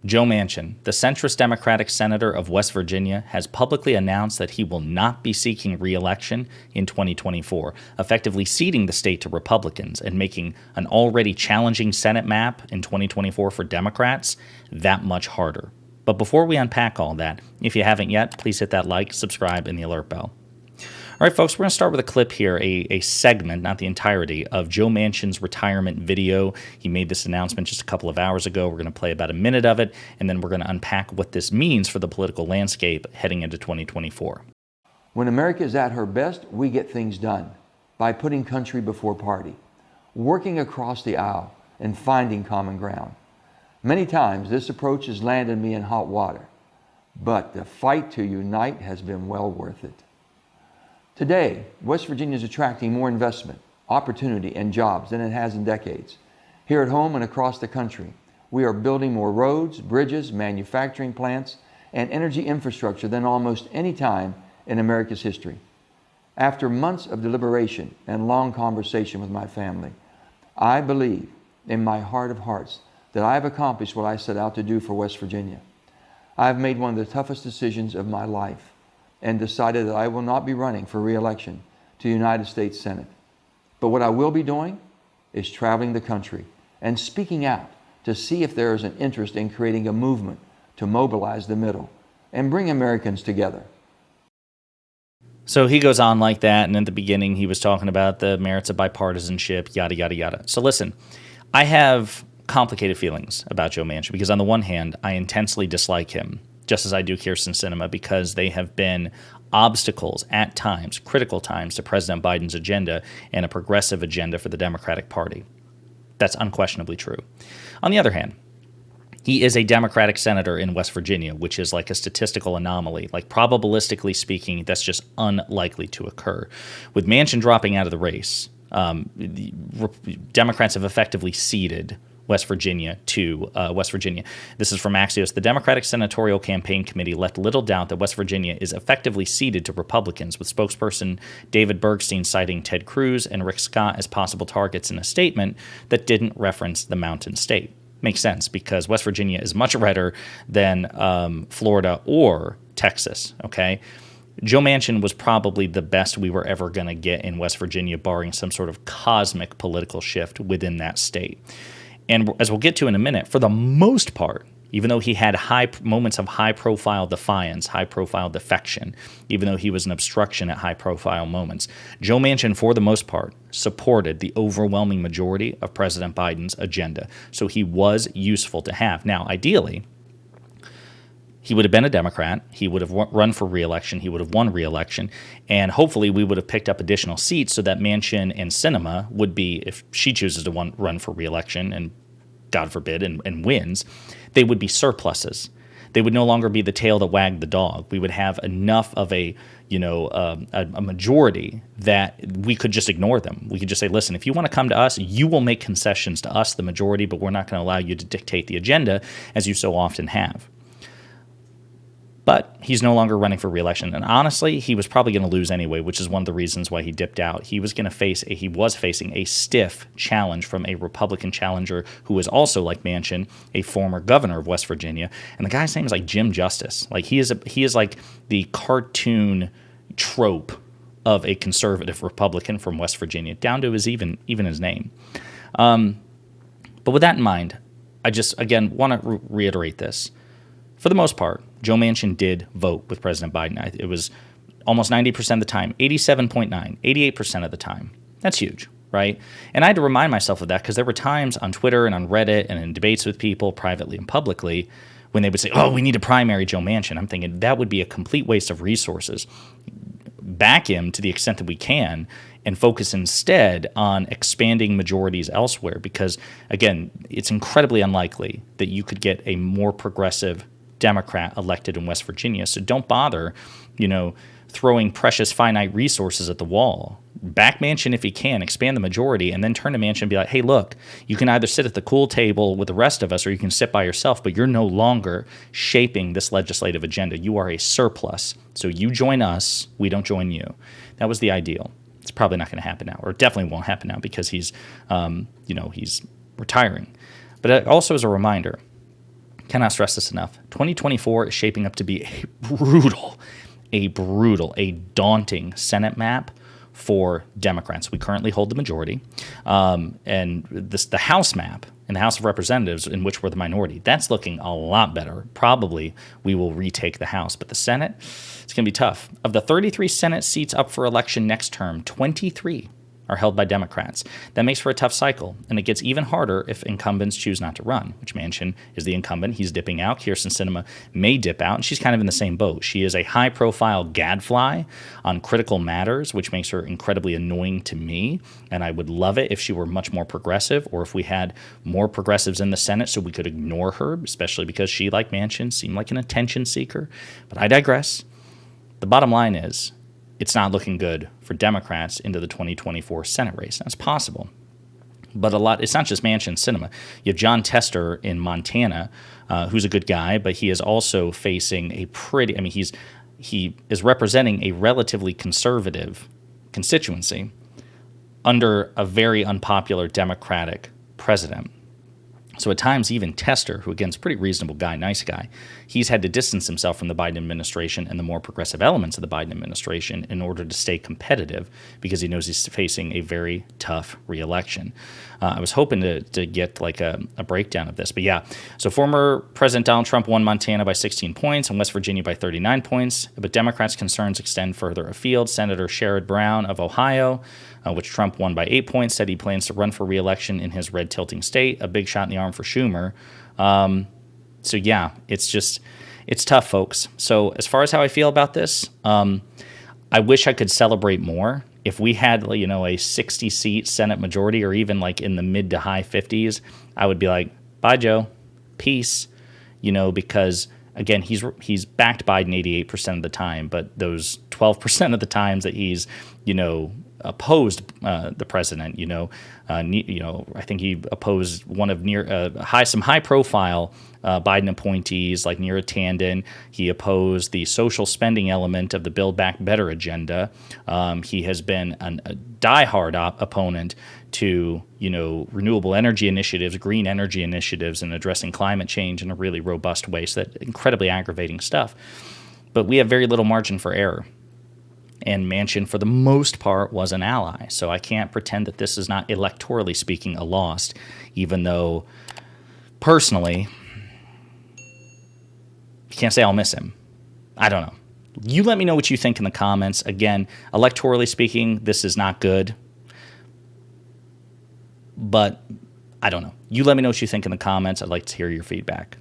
Joe Manchin, the centrist Democratic senator of West Virginia, has publicly announced that he will not be seeking re-election in 2024, effectively ceding the state to Republicans and making an already challenging Senate map in 2024 for Democrats that much harder. But before we unpack all that, if you haven't yet, please hit that like, subscribe, and the alert bell. All right, folks, we're going to start with a clip here, a segment, not the entirety, of Joe Manchin's retirement video. He made this announcement just a couple of hours ago. We're going to play about a minute of it, and then we're going to unpack what this means for the political landscape heading into 2024. When America is at her best, we get things done by putting country before party, working across the aisle, and finding common ground. Many times, this approach has landed me in hot water, but the fight to unite has been well worth it. Today, West Virginia is attracting more investment, opportunity, and jobs than it has in decades. Here at home and across the country, we are building more roads, bridges, manufacturing plants, and energy infrastructure than almost any time in America's history. After months of deliberation and long conversation with my family, I believe in my heart of hearts that I have accomplished what I set out to do for West Virginia. I have made one of the toughest decisions of my life and decided that I will not be running for re-election to the United States Senate. But what I will be doing is traveling the country and speaking out to see if there is an interest in creating a movement to mobilize the middle and bring Americans together. So he goes on like that, and in the beginning he was talking about the merits of bipartisanship, yada, yada, yada. So listen, I have complicated feelings about Joe Manchin because on the one hand, I intensely dislike him, just as I do Kyrsten Sinema, because they have been obstacles at times, critical times, to President Biden's agenda and a progressive agenda for the Democratic Party. That's unquestionably true. On the other hand, he is a Democratic senator in West Virginia, which is like a statistical anomaly. Like, probabilistically speaking, that's just unlikely to occur. With Manchin dropping out of the race, the Democrats have effectively ceded West Virginia to West Virginia. This is from Axios. The Democratic Senatorial Campaign Committee left little doubt that West Virginia is effectively ceded to Republicans, with spokesperson David Bergstein citing Ted Cruz and Rick Scott as possible targets in a statement that didn't reference the Mountain State. Makes sense, because West Virginia is much redder than Florida or Texas, okay? Joe Manchin was probably the best we were ever going to get in West Virginia, barring some sort of cosmic political shift within that state. And as we'll get to in a minute, for the most part, even though he had moments of high-profile defiance, high-profile defection, even though he was an obstruction at high-profile moments, Joe Manchin, for the most part, supported the overwhelming majority of President Biden's agenda. So he was useful to have. Now, ideally, he would have been a Democrat. He would have run for re-election. He would have won re-election. And hopefully we would have picked up additional seats so that Manchin and Sinema would be, if she chooses to run for re-election and, God forbid, and wins, they would be surpluses. They would no longer be the tail that wagged the dog. We would have enough of a majority that we could just ignore them. We could just say, listen, if you want to come to us, you will make concessions to us, the majority, but we're not going to allow you to dictate the agenda as you so often have. But he's no longer running for re-election. And honestly, he was probably going to lose anyway, which is one of the reasons why he dipped out. He was facing a stiff challenge from a Republican challenger who was also, like Manchin, a former governor of West Virginia. And the guy's name is like Jim Justice. Like he is like the cartoon trope of a conservative Republican from West Virginia, down to his even his name. But with that in mind, I just, again, want to reiterate this. For the most part, Joe Manchin did vote with President Biden. It was almost 90% of the time, 87.9, 88% of the time. That's huge, right? And I had to remind myself of that because there were times on Twitter and on Reddit and in debates with people privately and publicly when they would say, oh, we need to primary Joe Manchin. I'm thinking that would be a complete waste of resources. Back him to the extent that we can and focus instead on expanding majorities elsewhere because, again, it's incredibly unlikely that you could get a more progressive Democrat elected in West Virginia. So don't bother, throwing precious finite resources at the wall. Back Manchin if he can, expand the majority, and then turn to Manchin and be like, hey, look, you can either sit at the cool table with the rest of us or you can sit by yourself, but you're no longer shaping this legislative agenda. You are a surplus. So you join us, we don't join you. That was the ideal. It's probably not going to happen now, or definitely won't happen now because he's retiring. But also as a reminder, Cannot stress this enough. 2024 is shaping up to be a daunting Senate map for Democrats. We currently hold the majority. And the House map in the House of Representatives, in which we're the minority, that's looking a lot better. Probably we will retake the House. But the Senate, it's going to be tough. Of the 33 Senate seats up for election next term, 23 are held by Democrats. That makes for a tough cycle, and it gets even harder if incumbents choose not to run, which Manchin is the incumbent. He's dipping out. Kirsten Sinema may dip out, and she's kind of in the same boat. She is a high-profile gadfly on critical matters, which makes her incredibly annoying to me, and I would love it if she were much more progressive, or if we had more progressives in the Senate so we could ignore her, especially because she, like Manchin, seemed like an attention seeker. But I digress. The bottom line is, it's not looking good for Democrats into the 2024 Senate race. That's possible. But it's not just Manchin Sinema. You have John Tester in Montana, who's a good guy, but he is also facing he is representing a relatively conservative constituency under a very unpopular Democratic president. So at times, even Tester, who again is a pretty reasonable guy, nice guy, he's had to distance himself from the Biden administration and the more progressive elements of the Biden administration in order to stay competitive because he knows he's facing a very tough reelection. I was hoping to get like a breakdown of this. But yeah, so former President Donald Trump won Montana by 16 points and West Virginia by 39 points. But Democrats' concerns extend further afield. Senator Sherrod Brown of Ohio, which Trump won by 8 points, said he plans to run for re-election in his red-tilting state, a big shot in the arm for Schumer. So yeah, it's tough, folks. So as far as how I feel about this, I wish I could celebrate more. If we had, a 60-seat Senate majority, or even like in the mid to high 50s, I would be like, bye, Joe, peace, because again, he's backed Biden 88% of the time, but those 12% of the times that he's, opposed the president, I think he opposed one of some high profile Biden appointees like Neera Tanden. He opposed the social spending element of the Build Back Better agenda. He has been a diehard opponent to renewable energy initiatives, green energy initiatives, and addressing climate change in a really robust way. So that's incredibly aggravating stuff. But we have very little margin for error. And Manchin, for the most part, was an ally. So I can't pretend that this is not, electorally speaking, a loss, even though, personally, you can't say I'll miss him. I don't know. You let me know what you think in the comments. Again, electorally speaking, this is not good. But I don't know. You let me know what you think in the comments. I'd like to hear your feedback.